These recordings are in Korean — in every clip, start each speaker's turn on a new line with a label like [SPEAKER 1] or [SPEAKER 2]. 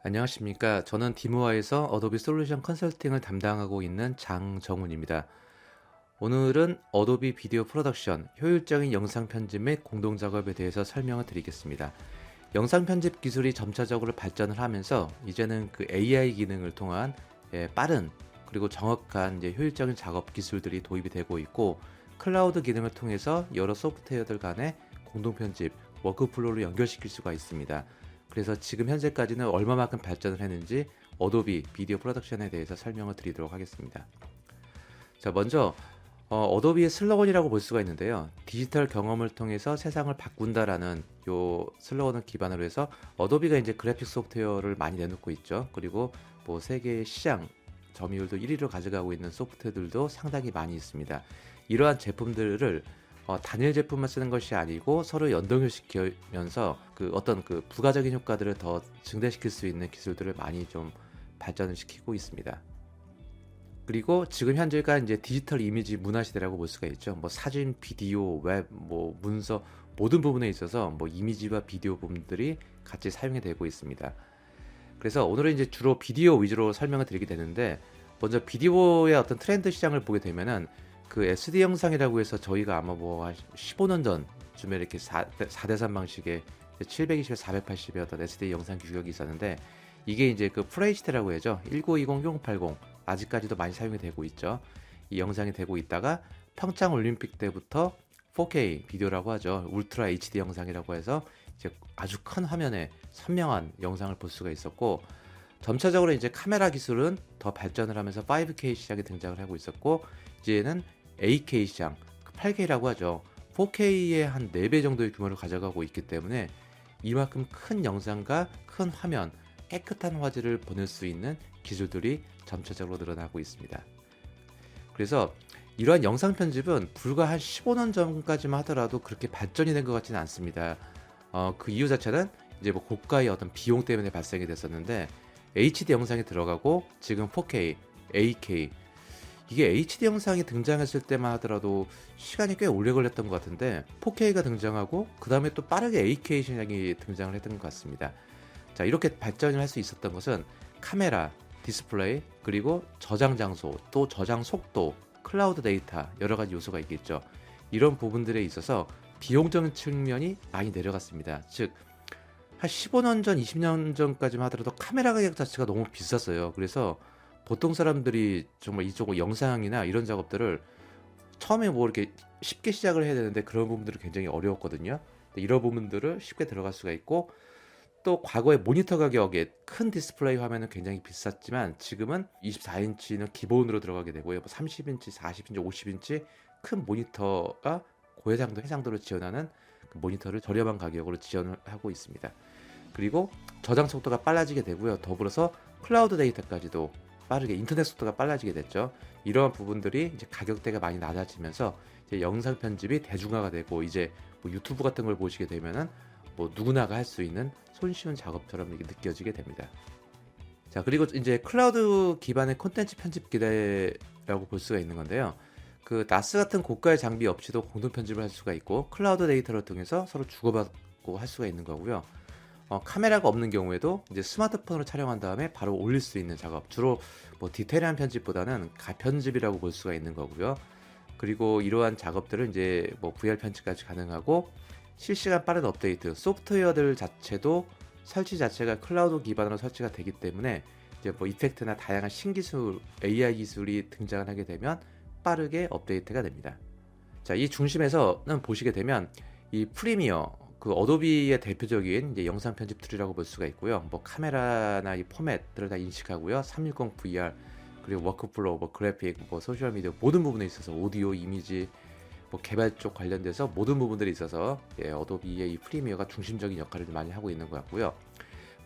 [SPEAKER 1] 안녕하십니까. 저는 디모아에서 어도비 솔루션 컨설팅을 담당하고 있는 장정훈입니다. 오늘은 어도비 비디오 프로덕션, 효율적인 영상 편집 및 공동 작업에 대해서 설명을 드리겠습니다. 영상 편집 기술이 점차적으로 발전을 하면서 이제는 그 AI 기능을 통한 빠른 그리고 정확한 효율적인 작업 기술들이 도입이 되고 있고, 클라우드 기능을 통해서 여러 소프트웨어들 간의 공동 편집, 워크플로우를 연결시킬 수가 있습니다. 그래서 지금 현재까지는 얼마만큼 발전을 했는지 어도비 비디오 프로덕션에 대해서 설명을 드리도록 하겠습니다. 자, 먼저 어도비의 슬로건이라고 볼 수가 있는데요. 디지털 경험을 통해서 세상을 바꾼다라는 요 슬로건을 기반으로 해서 어도비가 이제 그래픽 소프트웨어를 많이 내놓고 있죠. 그리고 뭐 세계 시장 점유율도 1위로 가져가고 있는 소프트웨어들도 상당히 많이 있습니다. 이러한 제품들을 단일 제품만 쓰는 것이 아니고 서로 연동을 시키면서 그 어떤 그 부가적인 효과들을 더 증대시킬 수 있는 기술들을 많이 좀 발전을 시키고 있습니다. 그리고 지금 현재가 이제 디지털 이미지 문화 시대라고 볼 수가 있죠. 뭐 사진, 비디오, 웹, 뭐 문서 모든 부분에 있어서 뭐 이미지와 비디오 부분들이 같이 사용이 되고 있습니다. 그래서 오늘은 이제 주로 비디오 위주로 설명을 드리게 되는데, 먼저 비디오의 어떤 트렌드 시장을 보게 되면은 그 SD 영상이라고 해서 저희가 아마 뭐 한 15년 전쯤에 이렇게 4대3 방식의 720에 480의 어떤 SD 영상 규격이 있었는데, 이게 이제 그 FHD라고 해죠. 1920, 1080 아직까지도 많이 사용이 되고 있죠. 이 영상이 되고 있다가 평창 올림픽 때부터 4K 비디오라고 하죠. 울트라 HD 영상이라고 해서 이제 아주 큰 화면에 선명한 영상을 볼 수가 있었고, 점차적으로 이제 카메라 기술은 더 발전을 하면서 5K 시장이 등장을 하고 있었고, 이제는 8K 시장, 8K라고 하죠. 4K의 한 4배 정도의 규모를 가져가고 있기 때문에 이만큼 큰 영상과 큰 화면, 깨끗한 화질을 보낼 수 있는 기술들이 점차적으로 늘어나고 있습니다. 그래서 이러한 영상 편집은 불과 한 15년 전까지만 하더라도 그렇게 발전이 된 것 같지는 않습니다. 그 이유 자체는 이제 뭐 고가의 어떤 비용 때문에 발생이 됐었는데, HD 영상이 들어가고 지금 4K, 8K, 이게 HD 영상이 등장했을 때만 하더라도 시간이 꽤 오래 걸렸던 것 같은데 4K가 등장하고 그 다음에 또 빠르게 8K 시장이 등장을 했던 것 같습니다. 자, 이렇게 발전을 할 수 있었던 것은 카메라, 디스플레이, 그리고 저장 장소, 또 저장 속도, 클라우드 데이터, 여러 가지 요소가 있겠죠. 이런 부분들에 있어서 비용적인 측면이 많이 내려갔습니다. 즉, 한 15년 전, 20년 전까지만 하더라도 카메라 가격 자체가 너무 비쌌어요. 그래서 보통 사람들이 정말 이쪽 영상이나 이런 작업들을 처음에 뭐 이렇게 쉽게 시작을 해야 되는데 그런 부분들이 굉장히 어려웠거든요. 이런 부분들을 쉽게 들어갈 수가 있고, 또 과거에 모니터 가격에 큰 디스플레이 화면은 굉장히 비쌌지만 지금은 24인치는 기본으로 들어가게 되고요. 뭐 30인치, 40인치, 50인치 큰 모니터가 고해상도, 해상도를 지원하는 그 모니터를 저렴한 가격으로 지원을 하고 있습니다. 그리고 저장 속도가 빨라지게 되고요. 더불어서 클라우드 데이터까지도 빠르게, 인터넷 속도가 빨라지게 됐죠. 이러한 부분들이 이제 가격대가 많이 낮아지면서 이제 영상 편집이 대중화가 되고, 이제 뭐 유튜브 같은 걸 보시게 되면은 뭐 누구나가 할 수 있는 손쉬운 작업처럼 이렇게 느껴지게 됩니다. 자, 그리고 이제 클라우드 기반의 콘텐츠 편집 기대라고 볼 수가 있는 건데요. 그 나스 같은 고가의 장비 없이도 공동 편집을 할 수가 있고, 클라우드 데이터를 통해서 서로 주고받고 할 수가 있는 거고요. 카메라가 없는 경우에도 이제 스마트폰으로 촬영한 다음에 바로 올릴 수 있는 작업, 주로 뭐 디테일한 편집보다는 가편집이라고 볼 수가 있는 거고요. 그리고 이러한 작업들은 이제 뭐 VR 편집까지 가능하고, 실시간 빠른 업데이트, 소프트웨어들 자체도 설치 자체가 클라우드 기반으로 설치가 되기 때문에 이제 뭐 이펙트나 다양한 신기술, AI 기술이 등장을 하게 되면 빠르게 업데이트가 됩니다. 자, 이 중심에서는 보시게 되면 이 프리미어, 그 어도비의 대표적인 이제 영상 편집 툴이라고 볼 수가 있고요. 뭐 카메라나 이 포맷들을 다 인식하고요. 360 VR, 그리고 워크플로우, 뭐 그래픽, 뭐 소셜 미디어 모든 부분에 있어서 오디오, 이미지, 뭐 개발 쪽 관련돼서 모든 부분들이 있어서 어도비의 이 프리미어가 중심적인 역할을 많이 하고 있는 것 같고요.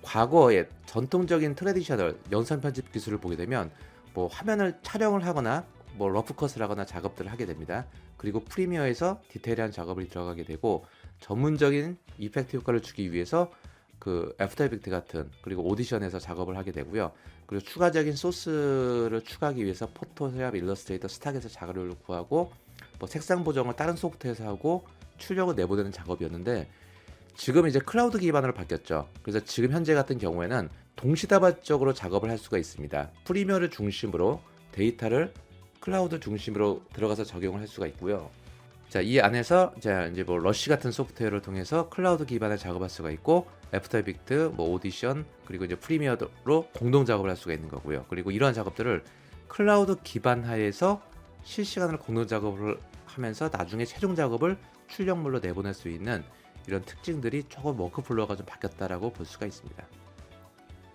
[SPEAKER 1] 과거의 전통적인 트레디셔널 영상 편집 기술을 보게 되면 뭐 화면을 촬영을 하거나 뭐 러프컷을 하거나 작업들을 하게 됩니다. 그리고 프리미어에서 디테일한 작업이 들어가게 되고, 전문적인 이펙트 효과를 주기 위해서 그 애프터 이펙트 같은, 그리고 오디션에서 작업을 하게 되고요. 그리고 추가적인 소스를 추가하기 위해서 포토샵, 일러스트레이터, 스탁에서 자료를 구하고 뭐 색상 보정을 다른 소프트에서 하고 출력을 내보내는 작업이었는데, 지금 이제 클라우드 기반으로 바뀌었죠. 그래서 지금 현재 같은 경우에는 동시다발적으로 작업을 할 수가 있습니다. 프리미어를 중심으로 데이터를 클라우드 중심으로 들어가서 적용을 할 수가 있고요. 자, 이 안에서 이제 뭐 러쉬 같은 소프트웨어를 통해서 클라우드 기반을 작업할 수가 있고, 애프터 이펙트, 뭐 오디션, 그리고 이제 프리미어로 공동 작업을 할 수가 있는 거고요. 그리고 이러한 작업들을 클라우드 기반 하에서 실시간으로 공동 작업을 하면서 나중에 최종 작업을 출력물로 내보낼 수 있는 이런 특징들이 조금 워크플로우가 좀 바뀌었다라고 볼 수가 있습니다.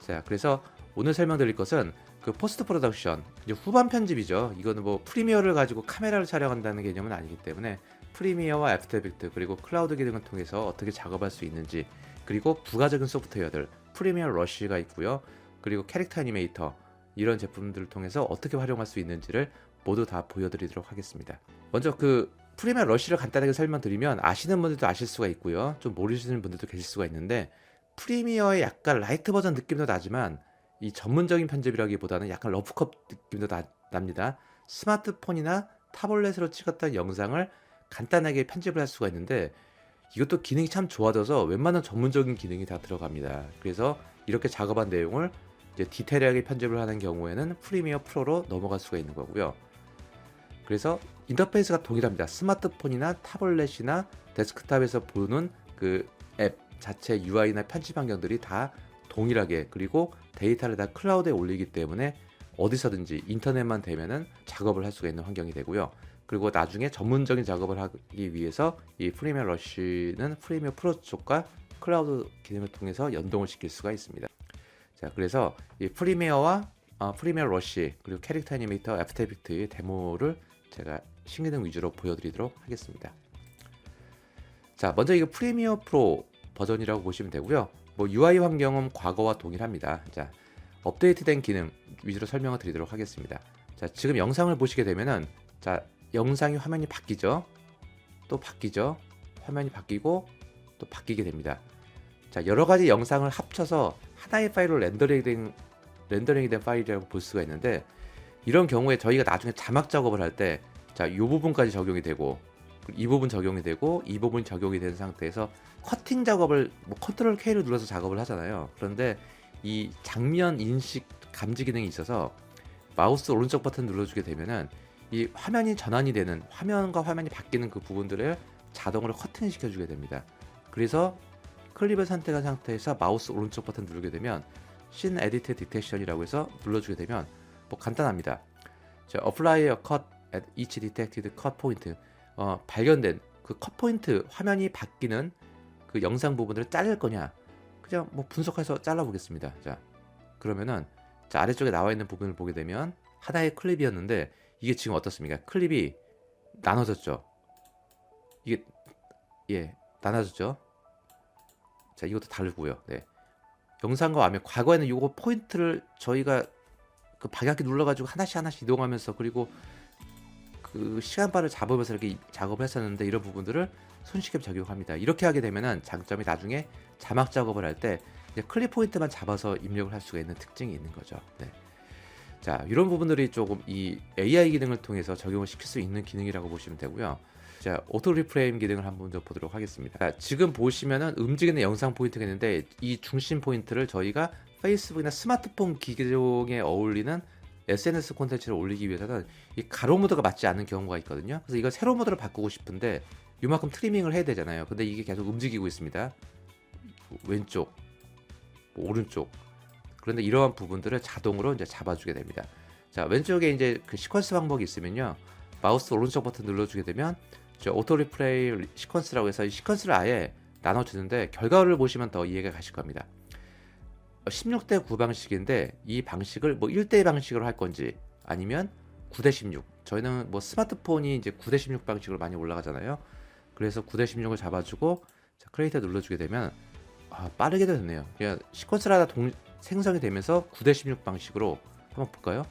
[SPEAKER 1] 자, 그래서 오늘 설명드릴 것은 그 포스트 프로덕션, 이제 후반 편집이죠. 이거는 뭐 프리미어를 가지고 카메라를 촬영한다는 개념은 아니기 때문에 프리미어와 애프터 이펙트 그리고 클라우드 기능을 통해서 어떻게 작업할 수 있는지, 그리고 부가적인 소프트웨어들 프리미어 러쉬가 있고요. 그리고 캐릭터 애니메이터, 이런 제품들을 통해서 어떻게 활용할 수 있는지를 모두 다 보여드리도록 하겠습니다. 먼저 그 프리미어 러쉬를 간단하게 설명드리면 아시는 분들도 아실 수가 있고요. 좀 모르시는 분들도 계실 수가 있는데, 프리미어의 약간 라이트 버전 느낌도 나지만 이 전문적인 편집이라기보다는 약간 러프컷 느낌도 납니다. 스마트폰이나 타블렛으로 찍었던 영상을 간단하게 편집을 할 수가 있는데, 이것도 기능이 참 좋아져서 웬만한 전문적인 기능이 다 들어갑니다. 그래서 이렇게 작업한 내용을 이제 디테일하게 편집을 하는 경우에는 프리미어 프로로 넘어갈 수가 있는 거고요. 그래서 인터페이스가 동일합니다. 스마트폰이나 타블렛이나 데스크탑에서 보는 그 앱 자체 UI나 편집 환경들이 다 동일하게, 그리고 데이터를 다 클라우드에 올리기 때문에 어디서든지 인터넷만 되면은 작업을 할 수가 있는 환경이 되고요. 그리고 나중에 전문적인 작업을 하기 위해서 이 프리미어 러쉬는 프리미어 프로 쪽과 클라우드 기능을 통해서 연동을 시킬 수가 있습니다. 자, 그래서 이 프리미어와 프리미어 러쉬 그리고 캐릭터 애니메이터 애프터 이펙트의 데모를 제가 신기능 위주로 보여드리도록 하겠습니다. 자, 먼저 이거 프리미어 프로 버전이라고 보시면 되고요. 뭐 UI 환경은 과거와 동일합니다. 자, 업데이트된 기능 위주로 설명을 드리도록 하겠습니다. 자, 지금 영상을 보시게 되면은, 자, 영상이 화면이 바뀌죠. 또 바뀌죠. 화면이 바뀌고 또 바뀌게 됩니다. 자, 여러 가지 영상을 합쳐서 하나의 파일로 렌더링이 된 파일이라고 볼 수가 있는데, 이런 경우에 저희가 나중에 자막 작업을 할 때, 자, 이 부분까지 적용이 되고, 이 부분 적용이 되고, 이 부분 적용이 된 상태에서 커팅 작업을 뭐 컨트롤 K를 눌러서 작업을 하잖아요. 그런데 이 장면 인식 감지 기능이 있어서 마우스 오른쪽 버튼 눌러주게 되면은 이 화면이 전환이 되는, 화면과 화면이 바뀌는 그 부분들을 자동으로 커팅 시켜주게 됩니다. 그래서 클립을 선택한 상태에서 마우스 오른쪽 버튼 누르게 되면 씬 에디트 디텍션이라고 해서 눌러주게 되면 뭐 간단합니다. 자, apply a cut at each detected cut point, 발견된 그 컷 포인트, 화면이 바뀌는 그 영상 부분들을 자를 거냐, 그냥 뭐 분석해서 잘라 보겠습니다. 자, 그러면은 자, 아래쪽에 나와 있는 부분을 보게 되면 하나의 클립이었는데 이게 지금 어떻습니까? 클립이 나눠졌죠. 이게 나눠졌죠. 자, 이것도 다르고요. 네. 영상과 화면, 과거에는 요거 포인트를 저희가 그 방향키 눌러가지고 하나씩 이동하면서, 그리고 그 시간바를 잡으면서 이렇게 작업을 했었는데, 이런 부분들을 손쉽게 적용합니다. 이렇게 하게 되면은 장점이 나중에 자막 작업을 할 때 클립 포인트만 잡아서 입력을 할 수가 있는 특징이 있는 거죠. 네. 자, 이런 부분들이 조금 이 AI 기능을 통해서 적용을 시킬 수 있는 기능이라고 보시면 되고요. 자, 오토 리프레임 기능을 한번 더 보도록 하겠습니다. 자, 지금 보시면은 움직이는 영상 포인트가 있는데, 이 중심 포인트를 저희가 페이스북이나 스마트폰 기종에 어울리는 SNS 콘텐츠를 올리기 위해서는 이 가로 모드가 맞지 않는 경우가 있거든요. 그래서 이걸 세로 모드로 바꾸고 싶은데 이만큼 트리밍을 해야 되잖아요. 근데 이게 계속 움직이고 있습니다. 왼쪽, 오른쪽. 그런데 이러한 부분들을 자동으로 이제 잡아주게 됩니다. 자, 왼쪽에 이제 그 시퀀스 방법이 있으면요, 마우스 오른쪽 버튼 눌러주게 되면 오토 리플레이 시퀀스라고 해서 이 시퀀스를 아예 나눠주는데, 결과를 보시면 더 이해가 가실 겁니다. 16대 9 방식인데 이 방식을 뭐 1대1 방식으로 할 건지 아니면 9대 16, 저희는 뭐 스마트폰이 이제 9대 16 방식으로 많이 올라가잖아요. 그래서 9대 16을 잡아주고, 자, 크리에이터 눌러주게 되면 빠르게 됐네요. 그냥 시퀀스를 하나 생성이 되면서 9대 16 방식으로 한번 볼까요?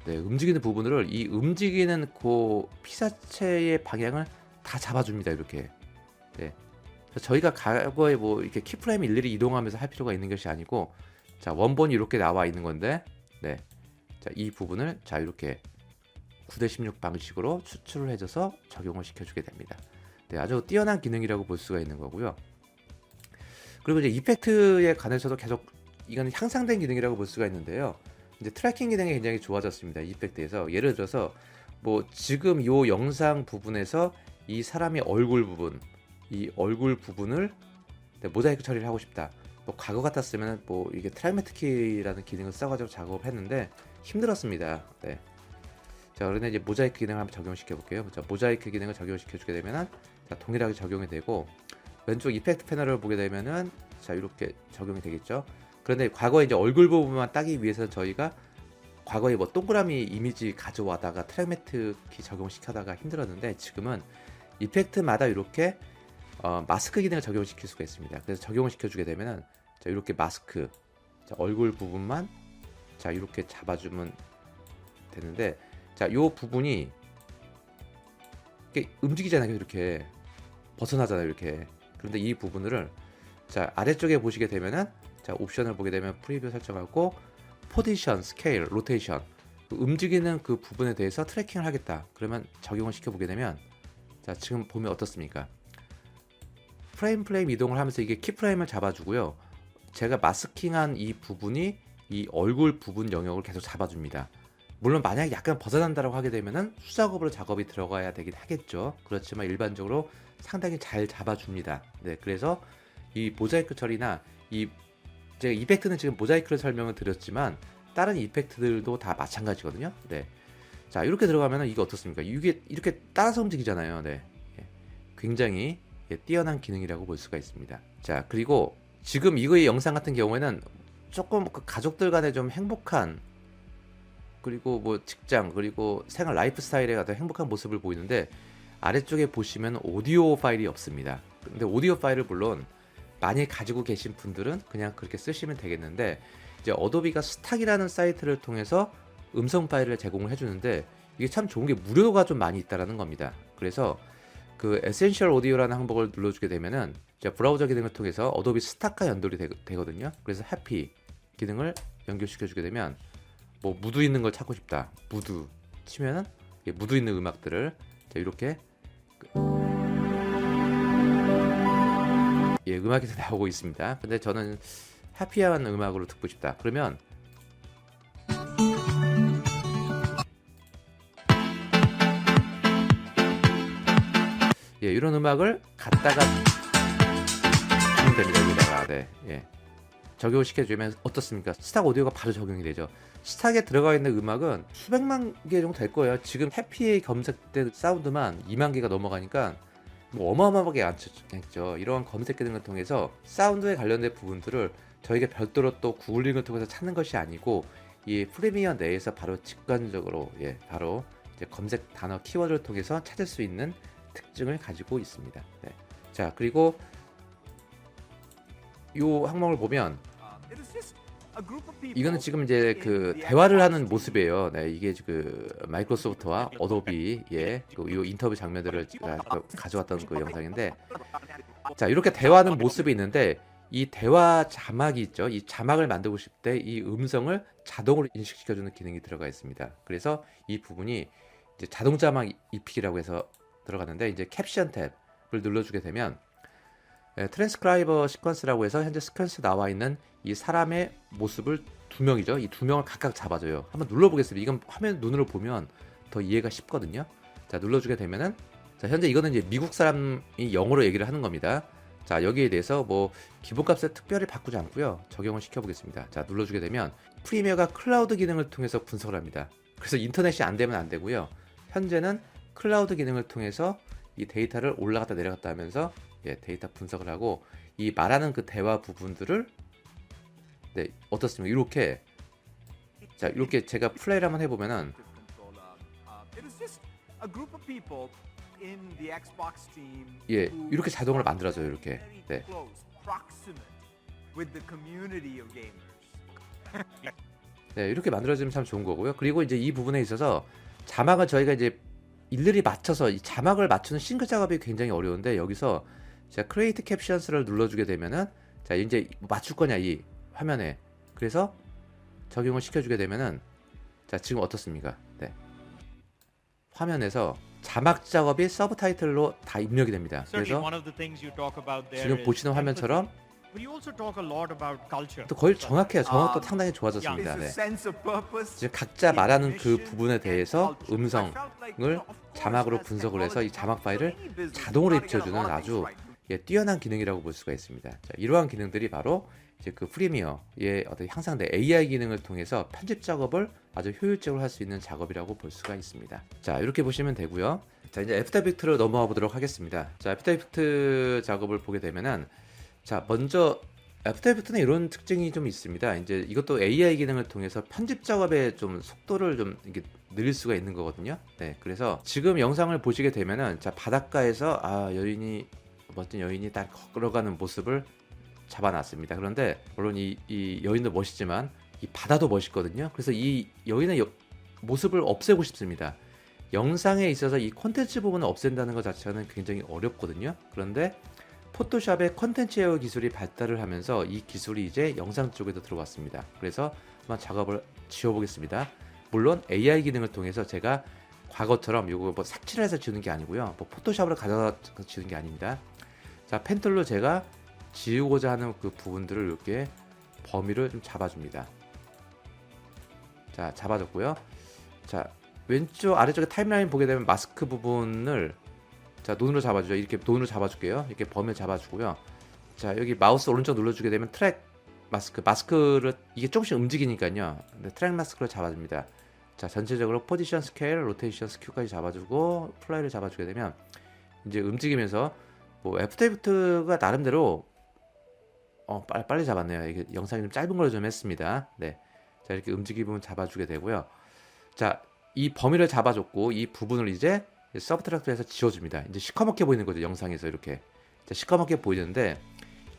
[SPEAKER 1] 네, 움직이는 부분을, 이 움직이는 그 피사체의 방향을 다 잡아줍니다. 이렇게. 네. 저희가 과거에 뭐 이렇게 키프레임 일일이 이동하면서 할 필요가 있는 것이 아니고, 자, 원본이 이렇게 나와 있는 건데, 네. 자, 이 부분을 자, 이렇게 9대 16 방식으로 추출을 해줘서 적용을 시켜주게 됩니다. 네, 아주 뛰어난 기능이라고 볼 수가 있는 거고요. 그리고 이제 이펙트에 관해서도 계속 이거는 향상된 기능이라고 볼 수가 있는데요. 이제 트래킹 기능이 굉장히 좋아졌습니다. 이펙트에서 예를 들어서 뭐 지금 요 영상 부분에서 이 사람의 얼굴 부분, 이 얼굴 부분을 모자이크 처리를 하고 싶다. 뭐 과거 같았으면 뭐 이게 트라이메트키라는 기능을 써가지고 작업을 했는데 힘들었습니다. 네. 자, 그런데 이제 모자이크 기능을 한번 적용시켜 볼게요. 자, 모자이크 기능을 적용시켜 주게 되면은 자, 동일하게 적용이 되고 왼쪽 이펙트 패널을 보게 되면은 자, 이렇게 적용이 되겠죠. 그런데 과거에 이제 얼굴 부분만 따기 위해서 저희가 과거에 뭐 동그라미 이미지 가져와다가 트랙매트 키 적용시켜다가 힘들었는데 지금은 이펙트마다 이렇게 마스크 기능을 적용시킬 수가 있습니다. 그래서 적용을 시켜주게 되면은 자, 이렇게 마스크 자, 얼굴 부분만 자, 이렇게 잡아주면 되는데 자, 요 부분이 이렇게 움직이잖아요. 이렇게 벗어나잖아요. 이렇게. 그런데 이 부분을 자, 아래쪽에 보시게 되면은 자, 옵션을 보게 되면 프리뷰 설정하고 포지션, 스케일, 로테이션 움직이는 그 부분에 대해서 트래킹을 하겠다. 그러면 적용을 시켜보게 되면 자, 지금 보면 어떻습니까? 프레임 이동을 하면서 이게 키프레임을 잡아주고요. 제가 마스킹한 이 부분이 이 얼굴 부분 영역을 계속 잡아줍니다. 물론 만약에 약간 벗어난다고 하게 되면은 수작업으로 작업이 들어가야 되긴 하겠죠. 그렇지만 일반적으로 상당히 잘 잡아줍니다. 네, 그래서 이 모자이크 처리나 제가 이펙트는 지금 모자이크를 설명을 드렸지만 다른 이펙트들도 다 마찬가지거든요. 네, 자, 이렇게 들어가면은 이게 어떻습니까? 이게 이렇게 따라서 움직이잖아요. 네, 굉장히 뛰어난 기능이라고 볼 수가 있습니다. 자, 그리고 지금 이거의 영상 같은 경우에는 조금 그 가족들 간에 좀 행복한 그리고 뭐 직장 그리고 생활 라이프 스타일에 가장 행복한 모습을 보이는데 아래쪽에 보시면 오디오 파일이 없습니다. 근데 오디오 파일을 물론 많이 가지고 계신 분들은 그냥 그렇게 쓰시면 되겠는데 이제 어도비가 스탁이라는 사이트를 통해서 음성 파일을 제공을 해주는데 이게 참 좋은 게 무료가 좀 많이 있다라는 겁니다. 그래서 그 에센셜 오디오라는 항목을 눌러주게 되면은 이제 브라우저 기능을 통해서 어도비 스탁과 연동이 되거든요. 그래서 해피 기능을 연결시켜주게 되면 뭐 무드 있는 걸 찾고 싶다. 무드 치면은 무드 있는 음악들을 이렇게 음악이 나오고 있습니다. 근데 저는 해피한 음악으로 듣고 싶다. 그러면 이런 음악을 갖다가 주면 됩니다. 여기다가 네, 적용을 시켜주면 어떻습니까? 스탁 오디오가 바로 적용이 되죠. 스탁에 들어가 있는 음악은 수백만 개 정도 될 거예요. 지금 해피에 검색된 사운드만 2만 개가 넘어가니까 뭐 어마어마하게 많죠. 이러한 검색 기능을 통해서 사운드에 관련된 부분들을 저희가 별도로 또 구글링을 통해서 찾는 것이 아니고 이 프리미어 내에서 바로 직관적으로 바로 이제 검색 단어 키워드를 통해서 찾을 수 있는 특징을 가지고 있습니다. 네. 자, 그리고 이 항목을 보면 이거는 지금 이제 그 대화를 하는 모습이에요. 네, 이게 그 마이크로소프트와 어도비의 그 인터뷰 장면들을 가져왔던 그 영상인데, 자, 이렇게 대화하는 모습이 있는데 이 대화 자막이 있죠. 이 자막을 만들고 싶을 때 이 음성을 자동으로 인식시켜주는 기능이 들어가 있습니다. 그래서 이 부분이 이제 자동 자막 입히기라고 해서 들어가는데 이제 캡션 탭을 눌러주게 되면 트랜스크라이버 시퀀스라고 해서 현재 시퀀스 나와 있는 이 사람의 모습을 두 명이죠. 이 두 명을 각각 잡아줘요. 한번 눌러보겠습니다. 이건 화면 눈으로 보면 더 이해가 쉽거든요. 자, 눌러주게 되면은 자, 현재 이거는 이제 미국 사람이 영어로 얘기를 하는 겁니다. 자, 여기에 대해서 뭐 기본값을 특별히 바꾸지 않고요. 적용을 시켜보겠습니다. 자, 눌러주게 되면 프리미어가 클라우드 기능을 통해서 분석을 합니다. 그래서 인터넷이 안 되면 안 되고요. 현재는 클라우드 기능을 통해서 이 데이터를 올라갔다 내려갔다 하면서 데이터 분석을 하고 이 말하는 그 대화 부분들을 어떻습니까? 이렇게 자, 이렇게 제가 플레이를 한번 해보면은 이렇게 자동으로 만들어져요. 이렇게 이렇게 만들어지면 참 좋은 거고요. 그리고 이제 이 부분에 있어서 자막을 저희가 이제 일일이 맞춰서 이 자막을 맞추는 싱크 작업이 굉장히 어려운데 여기서 자, 크리에이트 캡션스를 눌러주게 되면은 자, 이제 맞출 거냐 이 화면에 그래서 적용을 시켜주게 되면은 자, 지금 어떻습니까? 화면에서 자막 작업이 서브타이틀로 다 입력이 됩니다.
[SPEAKER 2] Certainly,
[SPEAKER 1] 그래서
[SPEAKER 2] one of the things you talk about there
[SPEAKER 1] 지금
[SPEAKER 2] is
[SPEAKER 1] 보시는
[SPEAKER 2] empathy,
[SPEAKER 1] 화면처럼
[SPEAKER 2] but you also talk a lot about culture.
[SPEAKER 1] 또 거의
[SPEAKER 2] as well.
[SPEAKER 1] 정확해요. 정확도
[SPEAKER 3] Um,
[SPEAKER 1] 상당히
[SPEAKER 3] It's
[SPEAKER 1] 좋아졌습니다.
[SPEAKER 3] a
[SPEAKER 1] 네.
[SPEAKER 3] sense of purpose.
[SPEAKER 1] 지금 각자
[SPEAKER 3] in
[SPEAKER 1] 말하는 그
[SPEAKER 3] mission
[SPEAKER 1] 부분에
[SPEAKER 3] and
[SPEAKER 1] 대해서
[SPEAKER 3] culture. I
[SPEAKER 1] 음성을
[SPEAKER 3] felt like, you know, of course,
[SPEAKER 1] 자막으로
[SPEAKER 3] as
[SPEAKER 1] 분석을 해서 이
[SPEAKER 3] technology
[SPEAKER 1] 자막
[SPEAKER 3] comes
[SPEAKER 1] 파일을
[SPEAKER 3] to any business,
[SPEAKER 1] 자동으로
[SPEAKER 3] you gotta get a
[SPEAKER 1] 입혀주는
[SPEAKER 3] lot of
[SPEAKER 1] 아주
[SPEAKER 3] things right.
[SPEAKER 1] 뛰어난 기능이라고 볼 수가 있습니다. 자, 이러한 기능들이 바로 이제 그 프리미어의 어떤 향상된 AI 기능을 통해서 편집 작업을 아주 효율적으로 할 수 있는 작업이라고 볼 수가 있습니다. 자, 이렇게 보시면 되고요. 자, 이제 애프터 이펙트로 넘어가 보도록 하겠습니다. 자, 애프터 이펙트 작업을 보게 되면은, 자, 먼저 애프터 이펙트는 이런 특징이 좀 있습니다. 이제 이것도 AI 기능을 통해서 편집 작업의 좀 속도를 좀 이렇게 늘릴 수가 있는 거거든요. 네, 그래서 지금 영상을 보시게 되면은, 자, 바닷가에서 멋진 여인이 딱 걸어가는 모습을 잡아놨습니다. 그런데 물론 이 여인도 멋있지만 이 바다도 멋있거든요. 그래서 이 여인의 모습을 없애고 싶습니다. 영상에 있어서 이 콘텐츠 부분을 없앤다는 것 자체는 굉장히 어렵거든요. 그런데 포토샵의 콘텐츠 제어 기술이 발달을 하면서 이 기술이 이제 영상 쪽에도 들어왔습니다. 그래서 한번 작업을 지워보겠습니다. 물론 AI 기능을 통해서 제가 과거처럼 이거 뭐 색칠을 해서 지우는 게 아니고요. 뭐 포토샵으로 가져다 지우는 게 아닙니다. 자, 펜툴로 제가 지우고자 하는 그 부분들을 이렇게 범위를 좀 잡아줍니다. 자, 잡아줬고요. 자, 왼쪽 아래쪽에 타임라인 보게 되면 마스크 부분을 자, 눈으로 잡아주죠. 이렇게 눈으로 잡아줄게요. 이렇게 범위를 잡아주고요. 자, 여기 마우스 오른쪽 눌러주게 되면 트랙 마스크를 이게 조금씩 움직이니까요. 네, 트랙 마스크를 잡아줍니다. 자, 전체적으로 포지션 스케일, 로테이션 스큐까지 잡아주고 플라이를 잡아주게 되면 이제 움직이면서 뭐 애프터 이펙트가 나름대로 빨리 잡았네요. 이게 영상이 좀 짧은 걸로 좀 했습니다. 네, 자, 이렇게 움직이 부분 잡아주게 되고요. 자, 이 범위를 잡아줬고 이 부분을 이제 서브트랙트에서 지워줍니다. 이제 시커멓게 보이는 거죠. 영상에서 이렇게 자, 시커멓게 보이는데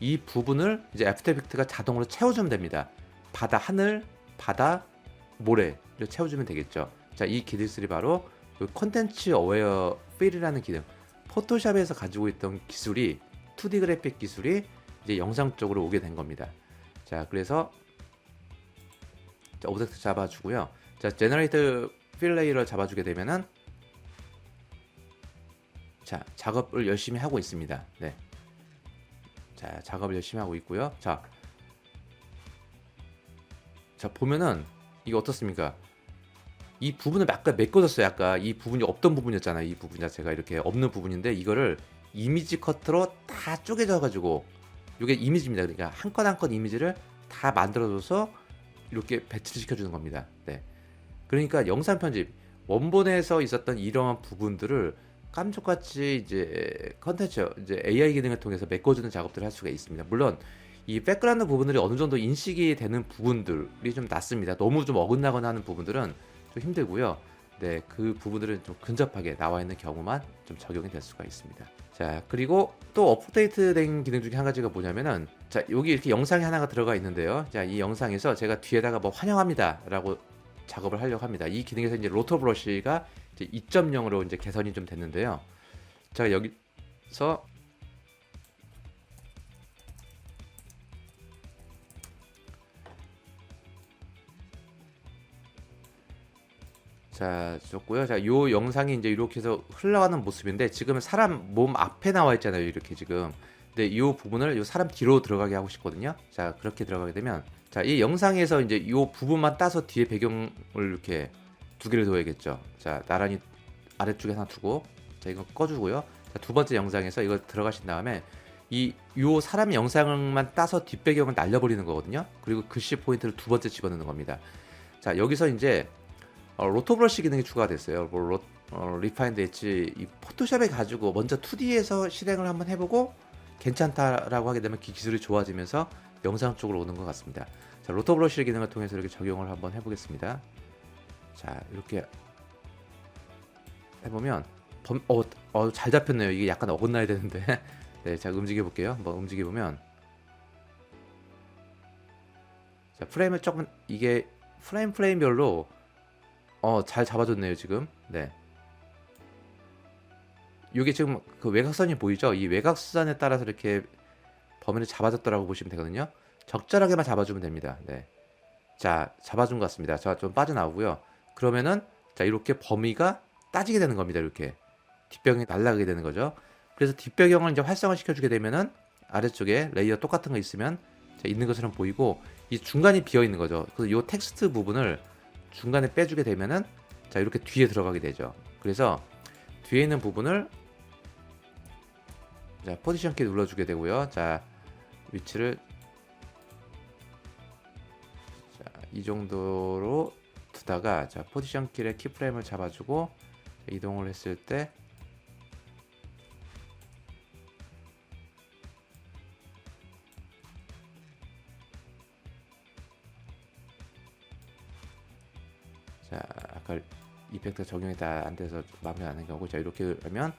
[SPEAKER 1] 이 부분을 이제 애프터 이펙트가 자동으로 채워주면 됩니다. 하늘, 바다, 모래를 채워주면 되겠죠. 자, 이 기술이 바로 콘텐츠 어웨어 필이라는 기능. 포토샵에서 가지고 있던 기술이 2D 그래픽 기술이 이제 영상 쪽으로 오게 된 겁니다. 자, 그래서 자, 오브젝트 잡아주고요. 자, 제너레이터 필 레이어를 잡아주게 되면은 자, 작업을 열심히 하고 있습니다. 네. 자, 작업을 열심히 하고 있고요. 자, 보면은 이게 어떻습니까? 이 부분을 아까 메꿔줬어요. 아까 이 부분이 없던 부분이었잖아요. 이 부분 자체가 이렇게 없는 부분인데 이거를 이미지 커트로 다 쪼개져가지고 이게 이미지입니다. 그러니까 한 건 한 건 이미지를 다 만들어줘서 이렇게 배치를 시켜주는 겁니다. 네. 그러니까 영상 편집 원본에서 있었던 이러한 부분들을 깜짝같이 이제 컨텐츠 이제 AI 기능을 통해서 메꿔주는 작업들을 할 수가 있습니다. 물론 이 백그라운드 부분들이 어느 정도 인식이 되는 부분들이 좀 낮습니다. 너무 좀 어긋나거나 하는 부분들은 좀 힘들고요. 네, 그 부분들은 좀 근접하게 나와 있는 경우만 좀 적용이 될 수가 있습니다. 자, 그리고 또 업데이트된 기능 중에 한 가지가 뭐냐면은 자, 여기 이렇게 영상이 하나가 들어가 있는데요. 자, 이 영상에서 제가 뒤에다가 뭐 환영합니다라고 작업을 하려고 합니다. 이 기능에서 이제 로터 브러쉬가 이제 2.0으로 이제 개선이 좀 됐는데요. 자, 여기서 자, 좋고요. 자, 요 영상이 이제 이렇게 해서 흘러가는 모습인데 지금은 사람 몸 앞에 나와 있잖아요. 이렇게 지금. 근데 이 부분을 요 사람 뒤로 들어가게 하고 싶거든요. 자, 그렇게 들어가게 되면 자, 이 영상에서 이제 이 부분만 따서 뒤에 배경을 이렇게 두 개를 둬야겠죠. 자, 나란히 아래쪽에 하나 두고 자, 이거 꺼주고요. 자, 두 번째 영상에서 이거 들어가신 다음에 요 사람 영상만 따서 뒷배경을 날려버리는 거거든요. 그리고 글씨 포인트를 두 번째 집어넣는 겁니다. 자, 여기서 이제 로토 브러쉬 기능이 추가됐어요. 리파인드 엣지 이 포토샵에 가지고 먼저 2D에서 실행을 한번 해보고 괜찮다라고 하게 되면 기술이 좋아지면서 영상 쪽으로 오는 것 같습니다. 자, 로토 브러쉬 기능을 통해서 이렇게 적용을 한번 해보겠습니다. 자, 이렇게 해보면 잘 잡혔네요. 이게 약간 어긋나야 되는데 네, 자, 움직여 볼게요. 한번 움직여 보면 자, 프레임을 조금 이게 프레임별로 잘 잡아줬네요 지금. 네, 이게 지금 그 외곽선이 보이죠? 이 외곽선에 따라서 이렇게 범위를 잡아줬더라고 보시면 되거든요. 적절하게만 잡아주면 됩니다. 네, 자, 잡아준 것 같습니다. 자, 좀 빠져나오고요. 그러면은 자, 이렇게 범위가 따지게 되는 겁니다. 이렇게 뒷배경이 날아가게 되는 거죠. 그래서 뒷배경을 이제 활성화 시켜주게 되면은 아래쪽에 레이어 똑같은 거 있으면 있는 것처럼 보이고 이 중간이 비어 있는 거죠. 그래서 이 텍스트 부분을 중간에 빼주게 되면은 자 이렇게 뒤에 들어가게 되죠. 그래서 뒤에 있는 부분을 자 포지션 키 눌러주게 되고요. 자 위치를 자, 이 정도로 두다가 자 포지션 키의 키프레임을 잡아주고 이동을 했을 때 자 아까 이펙트 적용이 다 안 돼서 마음에 안 드는 경우 자 이렇게 하면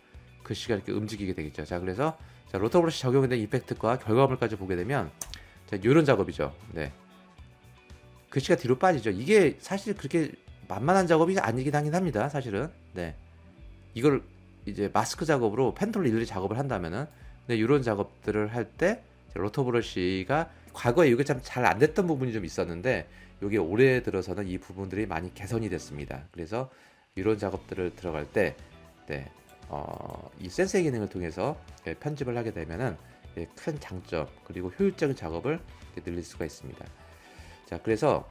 [SPEAKER 1] 글씨가 이렇게 움직이게 되겠죠. 자 그래서 자 로터 브러쉬 적용이 된 이펙트과 결과물까지 보게 되면 자 이런 작업이죠. 네 글씨가 뒤로 빠지죠. 이게 사실 그렇게 만만한 작업이 아니긴 하긴 합니다. 사실은 네 이걸 이제 마스크 작업으로 펜톨 일일이 작업을 한다면은 네, 이런 작업들을 할 때 로터 브러쉬가 과거에 이게 참 잘 안 됐던 부분이 좀 있었는데 이게 올해 들어서는 이 부분들이 많이 개선이 됐습니다. 그래서 이런 작업들을 들어갈 때 네, 이 센서의 기능을 통해서 편집을 하게 되면은 큰 장점 그리고 효율적인 작업을 늘릴 수가 있습니다. 자 그래서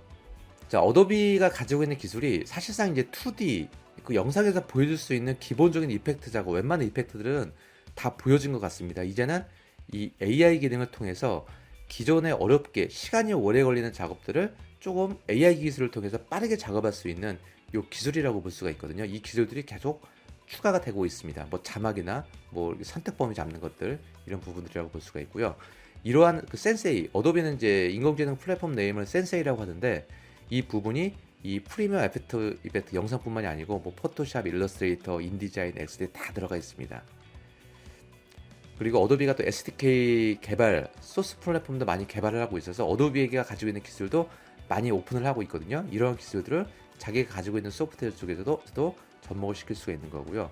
[SPEAKER 1] 자 어도비가 가지고 있는 기술이 사실상 이제 2D 그 영상에서 보여줄 수 있는 기본적인 이펙트 작업 웬만한 이펙트들은 다 보여진 것 같습니다. 이제는 이 AI 기능을 통해서 기존에 어렵게 시간이 오래 걸리는 작업들을 조금 AI 기술을 통해서 빠르게 작업할 수 있는 요 기술이라고 볼 수가 있거든요. 이 기술들이 계속 추가가 되고 있습니다. 뭐 자막이나 뭐 선택 범위 잡는 것들 이런 부분들이라고 볼 수가 있고요. 이러한 그 센세이 어도비는 이제 인공지능 플랫폼 네임을 센세이라고 하는데 이 부분이 이 프리미어 애프터 이펙트 영상뿐만이 아니고 뭐 포토샵, 일러스트레이터, 인디자인, 엑스디 다 들어가 있습니다. 그리고 어도비가 또 SDK 개발 소스 플랫폼도 많이 개발을 하고 있어서 어도비가 가지고 있는 기술도 많이 오픈을 하고 있거든요. 이런 기술들을 자기가 가지고 있는 소프트웨어 쪽에서도 접목을 시킬 수가 있는 거고요.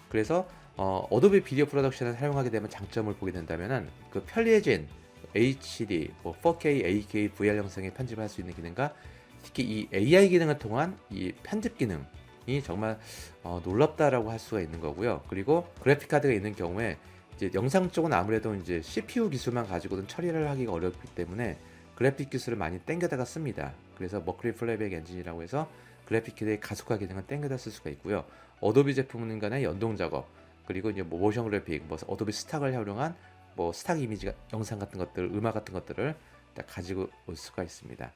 [SPEAKER 1] 그래서 어도비 비디오 프로덕션을 사용하게 되면 장점을 보게 된다면은 그 편리해진 HD, 뭐 4K, 8K, VR 영상에 편집할 수 있는 기능과 특히 이 AI 기능을 통한 이 편집 기능이 정말 놀랍다라고 할 수가 있는 거고요. 그리고 그래픽 카드가 있는 경우에 이제 영상 쪽은 아무래도 이제 CPU 기술만 가지고는 처리를 하기가 어렵기 때문에 그래픽 기술을 많이 땡겨다가 씁니다. 그래서 머큐리 플레이백 엔진이라고 해서 그래픽 키드의 가속화 기능을 땡겨다 쓸 수가 있고요. 어도비 제품 간의 연동 작업 그리고 이제 뭐 모션 그래픽, 뭐 어도비 스탁을 활용한 뭐 스탁 이미지 영상 같은 것들, 음악 같은 것들을 다 가지고 올 수가 있습니다.